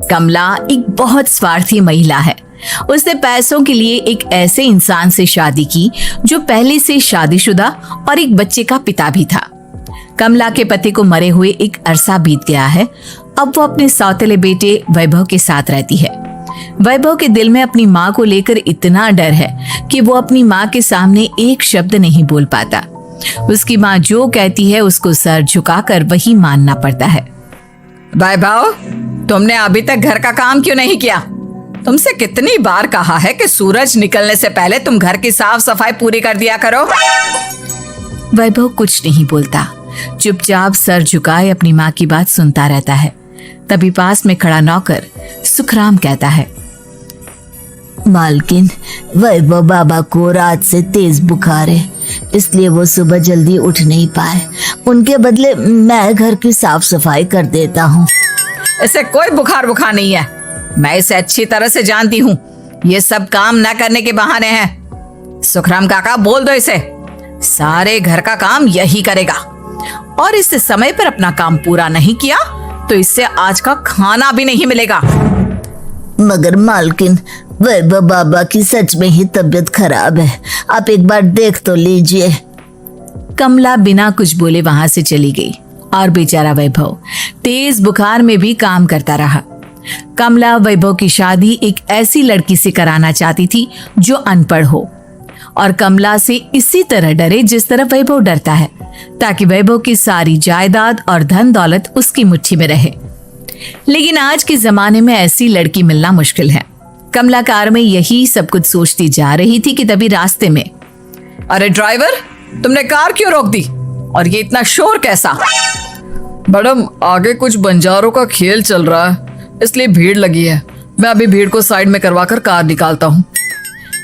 कमला एक बहुत स्वार्थी महिला है। उसने पैसों के लिए एक ऐसे इंसान से शादी की जो पहले से शादीशुदा और एक बच्चे का पिता भी था। कमला के पति को मरे हुए एक अरसा बीत गया है। अब वो अपने सौतेले बेटे वैभव के साथ रहती है। वैभव के दिल में अपनी माँ को लेकर इतना डर है कि वो अपनी माँ के सामने एक शब्द नहीं बोल पाता। उसकी माँ जो कहती है उसको सर झुकाकर वही मानना पड़ता है। वैभव, तुमने अभी तक घर का काम क्यों नहीं किया? तुमसे कितनी बार कहा है कि सूरज निकलने से पहले तुम घर की साफ सफाई पूरी कर दिया करो। वैभव कुछ नहीं बोलता, चुपचाप सर झुकाए अपनी माँ की बात सुनता रहता है। तभी पास में खड़ा नौकर सुखराम कहता है, मालकिन, वैभव बाबा को रात से तेज बुखार है, इसलिए वो सुबह जल्दी उठ नहीं पाए। उनके बदले मैं घर की साफ सफाई कर देता हूँ। इसे कोई बुखार नहीं है। मैं इसे अच्छी तरह से जानती हूँ। ये सब काम न करने के बहाने हैं। सुखराम काका, बोल दो इसे, सारे घर का काम यही करेगा। और इससे समय पर अपना काम पूरा नहीं किया तो इससे आज का खाना भी नहीं मिलेगा। मगर मालकिन, वैभव बाबा की सच में ही तबीयत खराब है, आप एक बार देख तो लीजिए। कमला बिना कुछ बोले वहां से चली गई और बेचारा वैभव तेज बुखार में भी काम करता रहा। कमला वैभव की शादी एक ऐसी लड़की से कराना चाहती थी जो अनपढ़ हो और कमला से इसी तरह डरे जिस तरह वैभव डरता है, ताकि वैभव की सारी जायदाद और धन दौलत उसकी मुट्ठी में रहे। लेकिन आज के जमाने में ऐसी लड़की मिलना मुश्किल है। कमला कार में यही सब कुछ सोचती जा रही थी कि तभी रास्ते में, अरे ड्राइवर, तुमने कार क्यों रोक दी? और ये इतना शोर कैसा? मैडम, आगे कुछ बंजारों का खेल चल रहा है, इसलिए भीड़ लगी है। मैं अभी भीड़ को साइड में करवाकर कार निकालता हूँ।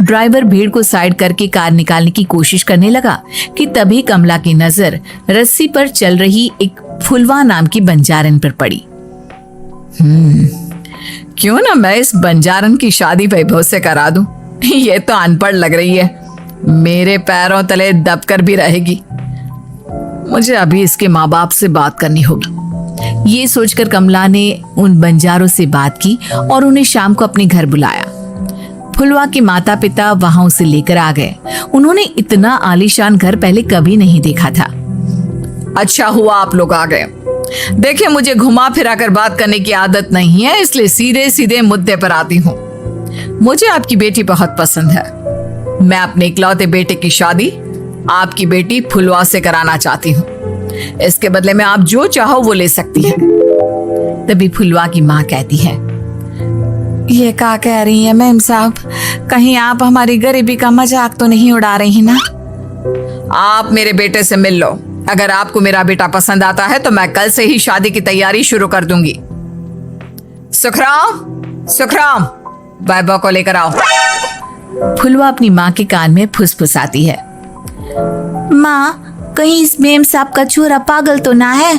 ड्राइवर भीड़ को साइड करके कार निकालने की कोशिश करने लगा कि तभी कमला की नजर रस्सी पर चल रही एक फुलवा नाम की बंजारन पर पड़ी। क्यों ना मैं इस बंजारन की शादी वैभव से करा दूं? ये तो अनपढ़ लग रही है, मेरे पैरों तले दबकर भी रहेगी। मुझे अभी इसके माँ बाप से बात करनी होगी। ये सोचकर कमला ने उन बंजारों से बात की और उन्हें शाम को अपने घर बुलाया। फुलवा के माता पिता वहां उसे लेकर आ गए। उन्होंने इतना आलीशान घर पहले कभी नहीं देखा था। अच्छा हुआ आप लोग आ गए। देखिए, मुझे घुमा फिरा कर बात करने की आदत नहीं है, इसलिए सीधे सीधे मुद्दे पर आती हूँ। मुझे आपकी बेटी बहुत पसंद है। मैं अपने इकलौते बेटे की शादी आपकी बेटी फुलवा से कराना चाहती हूँ। इसके बदले में आप जो चाहो वो ले सकती हैं। तभी फुलवा की माँ कहती है, ये क्या कह रही है मैम साहब? कहीं आप हमारी गरीबी का मजाक तो नहीं उड़ा रही ना? आप मेरे बेटे से मिल लो। अगर आपको मेरा बेटा पसंद आता है तो मैं कल से ही शादी की तैयारी शुरू कर दूंगी। सुखराम, सुखराम, वैभव को लेकर आओ। फुलवा अपनी माँ के कान में फुसफुसाती है, माँ, कहीं इस मेम साहब का छोरा पागल तो ना है?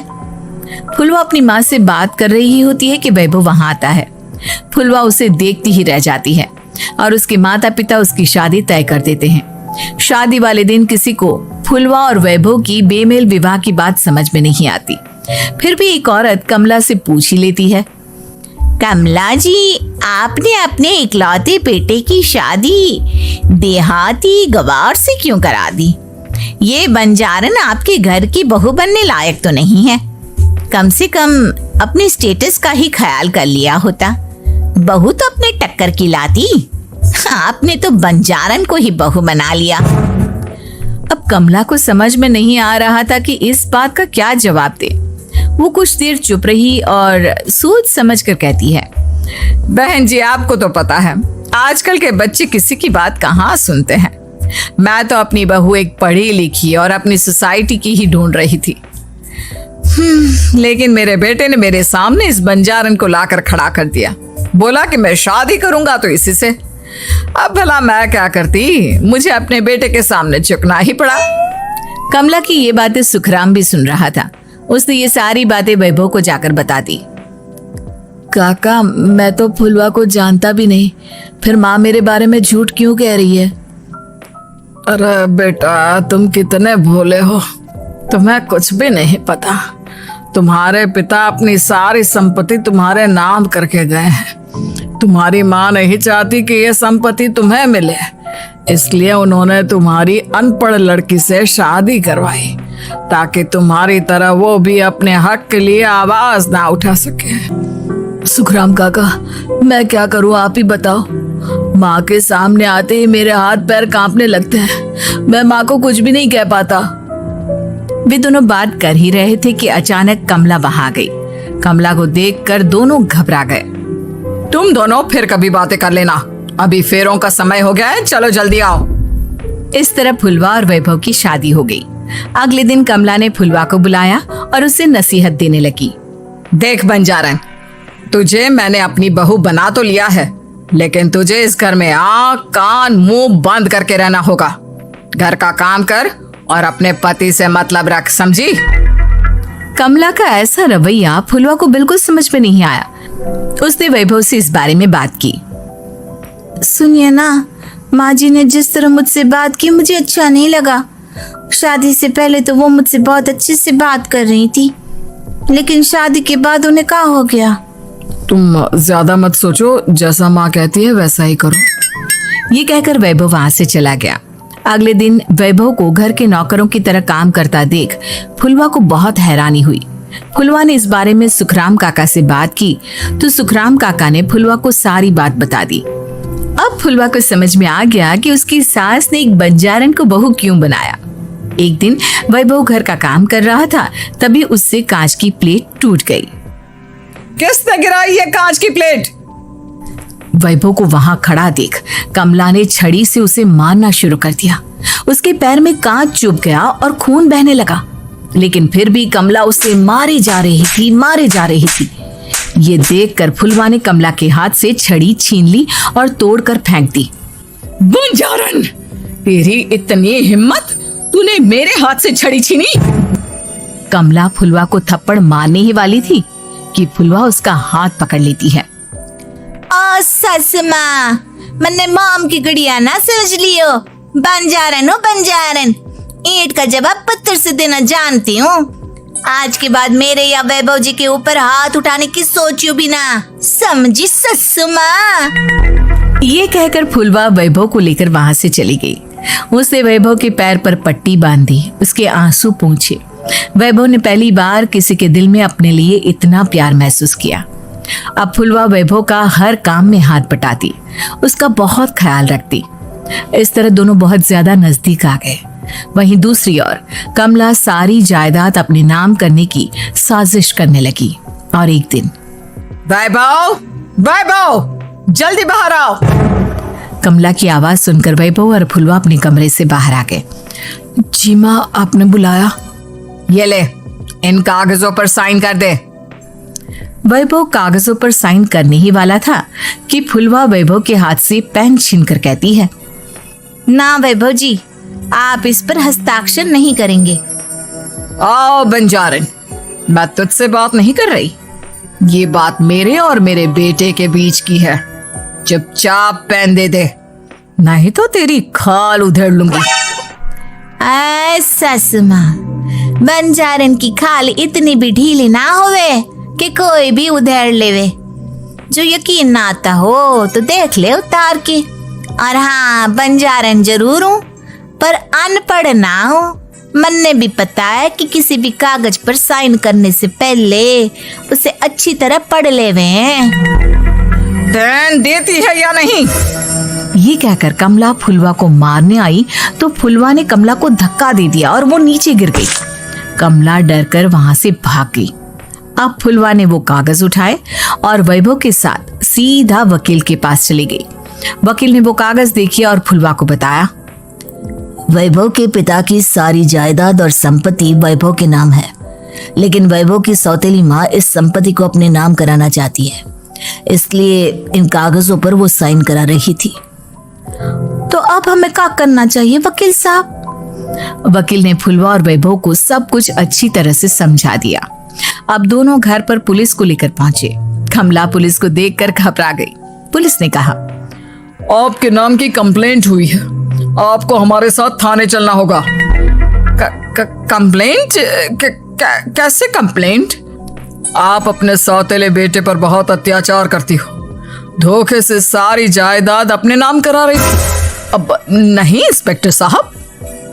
फुलवा अपनी माँ से बात कर रही होती है कि वैभव वहां आता है। फुलवा उसे देखती ही रह जाती है और उसके माता पिता उसकी शादी तय कर देते हैं। शादी वाले दिन किसी को फुलवा और वैभव की बेमेल विवाह की बात समझ में नहीं आती। फिर भी एक औरत कमला से पूछ ही लेती है, कमला जी, आपने अपने इकलौते बेटे की शादी देहाती गवार से क्यों करा दी? ये बंजारन आपके घर की बहू बनने लायक तो नहीं है। कम से कम अपने स्टेटस का ही ख्याल कर लिया होता। बहू तो अपने टक्कर की लाती, आपने तो बंजारन को ही बहू बना लिया। अब कमला को समझ में नहीं आ रहा था कि इस बात का क्या जवाब दे। वो कुछ देर चुप रही और सोच समझ कर कहती है, बहन जी, आपको तो पता है आजकल के बच्चे किसी की बात कहाँ सुनते हैं। मैं तो अपनी बहू एक पढ़ी लिखी और अपनी सोसाइटी की ही ढूंढ रही थी। लेकिन मेरे बेटे ने मेरे सामने इस बंजारन को लाकर खड़ा कर दिया। बोला कि मैं शादी करूंगा तो इसी से। अब भला मैं क्या करती? मुझे अपने बेटे के सामने झुकना ही पड़ा। कमला की ये बातें सुखराम भी सुन रहा था। उसने ये सारी बातें वैभव को जाकर बता दी। काका, मैं तो फुलवा को जानता भी नहीं, फिर माँ मेरे बारे में झूठ क्यों कह रही है? अरे बेटा, तुम कितने भोले हो, तुम्हें कुछ भी नहीं पता। तुम्हारे पिता अपनी सारी संपत्ति तुम्हारे नाम करके गए हैं। तुम्हारी माँ नहीं चाहती कि यह संपत्ति तुम्हें मिले, इसलिए उन्होंने तुम्हारी अनपढ़ लड़की से शादी करवाई ताकि तुम्हारी तरह वो भी अपने हक के लिए आवाज ना उठा सके। सुखराम काका, मैं क्या करूं, आप ही बताओ। माँ के सामने आते ही मेरे हाथ पैर कांपने लगते हैं। मैं माँ को कुछ भी नहीं कह पाता। वे दोनों बात कर ही रहे थे कि अचानक कमला वहां आ गई। कमला को देखकर दोनों घबरा गए। तुम दोनों फिर कभी बातें कर लेना, अभी फेरों का समय हो गया है, चलो जल्दी आओ। इस तरह फुलवा और वैभव की शादी हो गई। अगले दिन कमला ने फुलवा को बुलाया और उसे नसीहत देने लगी। देख बंजारन, तुझे मैंने अपनी बहू बना तो लिया है, लेकिन तुझे इस घर में आँख कान मुंह बंद करके रहना होगा। घर का काम कर और अपने पति से मतलब रख, समझी? कमला का ऐसा रवैया फुलवा को बिल्कुल समझ में नहीं आया। उसने वैभव से इस बारे में बात की। सुनिए ना, माँ जी ने जिस तरह मुझसे बात की मुझे अच्छा नहीं लगा। शादी से पहले तो वो मुझसे बहुत अच्छे से बात कर रही थी, लेकिन शादी के बाद उन्हें क्या हो गया? तुम ज्यादा मत सोचो, जैसा माँ कहती है वैसा ही करो। ये कहकर वैभव वहां से चला गया। अगले दिन वैभव को घर के नौकरों की तरह काम करता देख फुलवा को बहुत हैरानी हुई। फुलवा ने इस बारे में सुखराम काका से बात की तो सुखराम काका ने फुलवा को सारी बात बता दी। अब फुलवा को समझ में आ गया कि उसकी सास ने एक बंजारन को बहू क्यों बनाया। एक दिन वैभव घर का काम कर रहा था, तभी उससे कांच की प्लेट टूट गई। किसने गिराई ये कांच की प्लेट? वैभव को वहां खड़ा देख कमला ने छड़ी से उसे मारना शुरू कर दिया। उसके पैर में कांच चुभ गया और खून बहने लगा, लेकिन फिर भी कमला उसे मारे जा रही थी। ये देखकर फुलवा ने कमला के हाथ से छड़ी छीन ली और तोड़कर फेंक दी। बंजारन, तेरी इतनी हिम्मत, तूने मेरे हाथ से छड़ी छीनी? कमला फुलवा को थप्पड़ मारने ही वाली थी कि फुलवा उसका हाथ पकड़ लेती है। ओ सस माँ, मैंने मॉम की गुड़िया ना समझ लियो। बंजारन हो बंजारन, ईंट का जवाब पत्थर से देना जानती हूँ। आज के बाद मेरे या वैभव जी के ऊपर हाथ उठाने की सोचियो भी ना, समझी ससु माँ? ये कहकर फुलवा वैभव को लेकर वहां से चली गई। उसने वैभव के पैर पर पट्टी बांधी, उसके आंसू पोंछे। वैभव ने पहली बार किसी के दिल में अपने लिए इतना प्यार महसूस किया। अब फुलवा वैभव का हर काम में हाथ बटाती, उसका बहुत ख्याल रखती। इस तरह दोनों बहुत ज्यादा नजदीक आ गए। वहीं दूसरी ओर कमला सारी जायदाद अपने नाम करने की साजिश करने लगी। और एक दिन, वैभव, जल्दी बाहर आओ। कमला की आवाज सुनकर वैभव और फुलवा अपने कमरे से बाहर आ गए। जी माँ, आपने बुलाया? ये ले, इन कागजों पर साइन कर दे। वैभव कागजों पर साइन करने ही वाला था कि फुलवा वैभव के हाथ से पेन छीनकर कहती है, ना वैभव जी, आप इस पर हस्ताक्षर नहीं करेंगे। आओ बंजारन, मैं तुझसे बात नहीं कर रही। ये बात मेरे और मेरे बेटे के बीच की है। चुपचाप पेन दे दे, नहीं तो तेरी खाल उधेड़ लूंगी। ससु माँ, बंजारन की खाल इतनी भी ढीली ना होवे कि कोई भी उधेड़ लेवे। जो यकीन ना आता हो तो देख ले उतार के। और हाँ, बंजारन जरूर हूँ पर अनपढ़ ना हूँ। मन्ने भी पता है कि किसी भी कागज पर साइन करने से पहले उसे अच्छी तरह पढ़ लेवे हैं। पेन देती है या नहीं? ये कहकर कमला फुलवा को मारने आई तो फुलवा ने कमला को धक्का दे दिया और वो नीचे गिर गई। कमला डरकर वहां से भाग गई। अब फुलवा ने वो कागज उठाए और वैभव के साथ सीधा वकील के पास चली गई। वकील ने वो कागज देखी और फुलवा को बताया, वैभव के पिता की सारी जायदाद और संपत्ति वैभव के नाम है, लेकिन वैभव की सौतेली माँ इस संपत्ति को अपने नाम कराना चाहती है, इसलिए इन कागजों पर वो साइन करा रही थी। तो अब हमें क्या करना चाहिए वकील साहब? वकील ने फुलवा और वैभव को सब कुछ अच्छी तरह से समझा दिया। अब दोनों घर पर पुलिस को लेकर पहुंचे। कमला पुलिस को देखकर घबरा गई। पुलिस ने कहा, आपके नाम की कंप्लेंट हुई है, आपको हमारे साथ थाने चलना होगा। कंप्लेंट? कैसे कंप्लेंट? आप अपने सौतेले बेटे पर बहुत अत्याचार करती हो। धोखे से सारी जायदाद अपने नाम करा रही थी। अब नहीं इंस्पेक्टर साहब,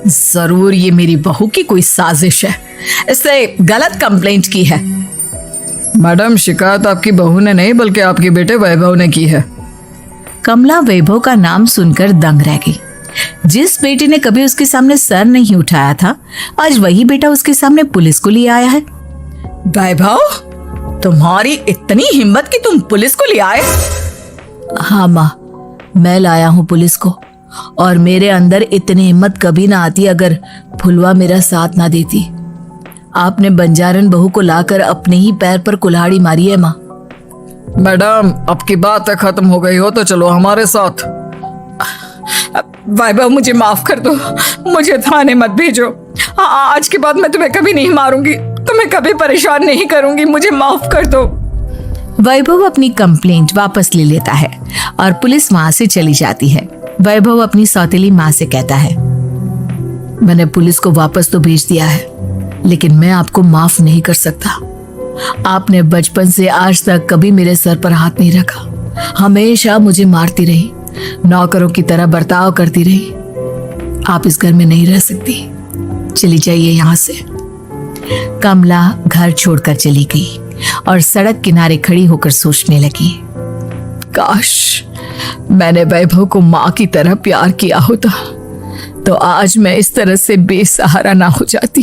जरूर ये मेरी बहू की कोई साजिश है, इससे गलत कंप्लेंट की है। मैडम, शिकायत आपकी बहू ने नहीं बल्कि आपके बेटे वैभव ने की है। कमला वैभव का नाम सुनकर दंग रह गई। जिस बेटे ने कभी उसके सामने सर नहीं उठाया था, आज वही बेटा उसके सामने पुलिस को लिए आया है। वैभव, तुम्हारी इतनी हिम्मत कि तुम पुलिस को ले आए? हाँ माँ, मैं लाया हूँ पुलिस को, और मेरे अंदर इतनी हिम्मत कभी ना आती अगर फुलवा मेरा साथ ना देती। आपने बंजारन बहू को लाकर अपने ही पैर पर कुल्हाड़ी मारी है माँ। मैडम, अब की बात खत्म हो गई हो तो चलो हमारे साथ। वैभव, मुझे माफ कर दो, मुझे थाने मत भेजो। आज के बाद मैं तुम्हें कभी नहीं मारूंगी, तुम्हें कभी परेशान नहीं करूंगी, मुझे माफ कर दो। वैभव अपनी कंप्लेंट वापस ले लेता है और पुलिस वहां से चली जाती है। वैभव अपनी सौतेली माँ से कहता है, मैंने पुलिस को वापस तो भेज दिया है, लेकिन मैं आपको माफ नहीं कर सकता। आपने बचपन से आज तक कभी मेरे सर पर हाथ नहीं रखा, हमेशा मुझे मारती रही, नौकरों की तरह बर्ताव करती रही। आप इस घर में नहीं रह सकती, चली जाइए यहाँ से। कमला घर छोड़कर चली गई और सड़क किनारे खड़ी होकर सोचने लगी, काश मैंने वैभव को माँ की तरह प्यार किया होता तो आज मैं इस तरह से बेसहारा ना हो जाती।